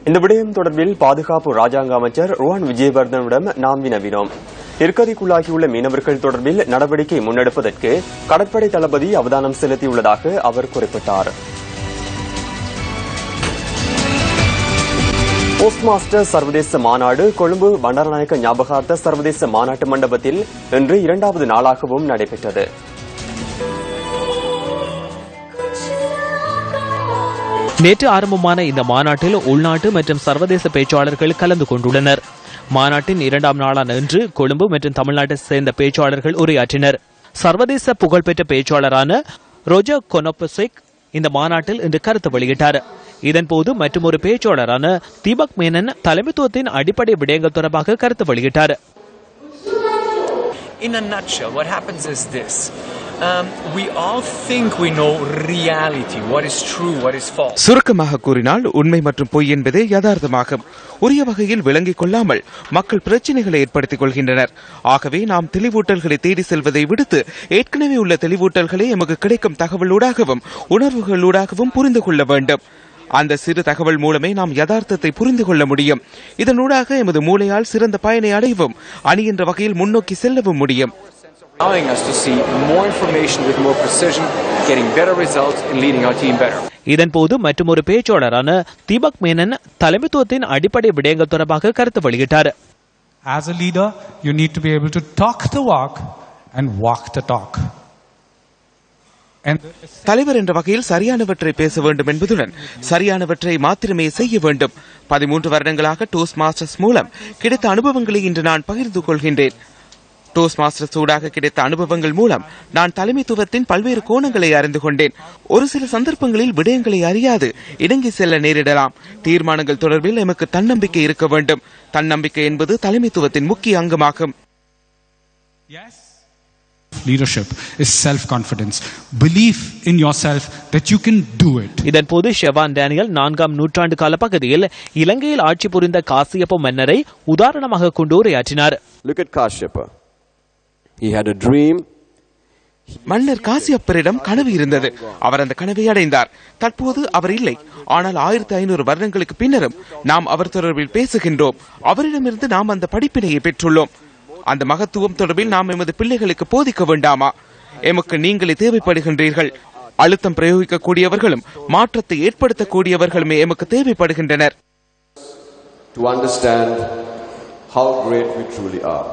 இந்த விடயம் தொடர்பில் பாதுகாப்பு ராஜாங்க அமைச்சர் ருவான் விஜயவர்தனிடம் நாம் வினவினோம். நெருக்கடிக்குள்ளாகியுள்ள மீனவர்கள் தொடர்பில் நடவடிக்கை முன்னெடுப்பதற்கு கடற்படை தளபதி அவதானம் செலுத்தியுள்ளதாக அவர் குறிப்பிட்டார். போஸ்ட் மாஸ்டர் சர்வதேச மாநாடு கொழும்பு பண்டாரநாயக்க ஞாபகார்த்த சர்வதேச மாநாட்டு மண்டபத்தில் இன்று 2வது நாளாகவும் நடைபெற்றது. நேற்று ஆரம்பமான இந்த மாநாட்டில் உள்நாட்டு மற்றும் சர்வதேச பேச்சாளர்கள் கலந்து கொண்டுள்ளனர். மாநாட்டின் 2ஆம் நாளான இன்று கொழும்பு மற்றும் தமிழ்நாட்டை சேர்ந்த பேச்சாளர்கள் உரையாற்றினர். சர்வதேச புகழ்பெற்ற பேச்சாளரான ரோஜர் கொனோபசெக் இந்த மாநாட்டில் இன்று கருத்து வெளியிட்டார். இதன்போது மற்றொரு பேச்சாளரான தீபக் மேனன் தலைமைத்துவத்தின் அடிப்படை விடயங்கள் தொடர்பாக கருத்து வெளியிட்டார். In a nutshell, what happens is this. We all think we know reality, what is true, what is false. சுருக்கமாக கூறினால் உண்மை மற்றும் பொய் என்பதே யதார்த்தமாகும். உரிய வகையில் விளங்கிக் கொள்ளாமல் மக்கள் பிரச்சனைகளை ஏற்படுத்திக் கொள்கின்றனர். ஆகவே நாம் தெளிவூட்டல்களை தேடி செல்வதை விடுத்து ஏற்கனவே உள்ள தெளிவூட்டல்களை எமக்கு கிடைக்கும் தகவலூடாகவும் உணர்வுகளூடாகவும் புரிந்து கொள்ள வேண்டும். அந்த சிறு தகவல் மூலமே நாம் யதார்த்தத்தை புரிந்து கொள்ள முடியும். இதனூடாக எமது மூளையால் சிறந்த பயனை அடையவும் அணி என்ற வகையில் முன்னோக்கி செல்லவும் முடியும். இதன்போது மற்றொரு பேச்சாளரான தீபக் மேனன் தலைமைத்துவத்தின் அடிப்படை விடயங்கள் தொடர்பாக கருத்து வெளியிட்டார். As a leader, you need to be able to talk the walk and walk the talk. தலைவர் என்ற வகையில் சரியானவற்றை பேச வேண்டும் என்பதுடன் சரியானவற்றை மாத்திரமே செய்ய வேண்டும். 13 வருடங்களாக டோஸ்ட் மாஸ்டர்ஸ் மூலம் கிடைத்த அனுபவங்களை இன்று நான் பகிர்ந்து கொள்கின்றேன். டோஸ்ட் மாஸ்டர்ஸ் ஊடாக கிடைத்த அனுபவங்கள் மூலம் நான் தலைமைத்துவத்தின் பல்வேறு கோணங்களை அறிந்து கொண்டேன். ஒரு சில சந்தர்ப்பங்களில் விடயங்களை அறியாது இணங்கி செல்ல நேரிடலாம். தீர்மானங்கள் தொடர்பில் எமக்கு தன்னம்பிக்கை இருக்க வேண்டும். தன்னம்பிக்கை என்பது தலைமைத்துவத்தின் முக்கிய அங்கமாகும். Leadership is self-confidence. Belief in yourself that you can do it. இதன்போது ஷெவான் டேனியல் 4ஆம் நூற்றாண்டு கால பகுதியில் இலங்கையில் ஆட்சி புரிந்த காசியப்ப மன்னரை உதாரணமாக கொண்டு உரையாற்றினார். Look at Kashyapa. He had a dream. மன்னர் காசியப்பரிடம் கனவு இருந்தது. அவர் அந்த கனவை அடைந்தார். தற்போது அவர் இல்லை. ஆனால் 1500 வருடங்களுக்கு பின்னரும் நாம் அவர் தொடர்பில் பேசுகின்றோம். அவரிடமிருந்து நாம் அந்த படிப்பினையை பெற்றுள்ளோம். அந்த மகத்துவம் தொடர்பில் நாம் எமது பிள்ளைகளுக்கு போதிக்க வேண்டாமா? எமக்கு நீங்களே தேவைப்படுகின்றீர்கள். அழுத்தம் பிரயோகிக்கக்கூடியவர்களும் மாற்றத்தை ஏற்படுத்தக்கூடியவர்களுமே எமக்கு தேவைப்படுகின்றனர். To understand how great we truly are.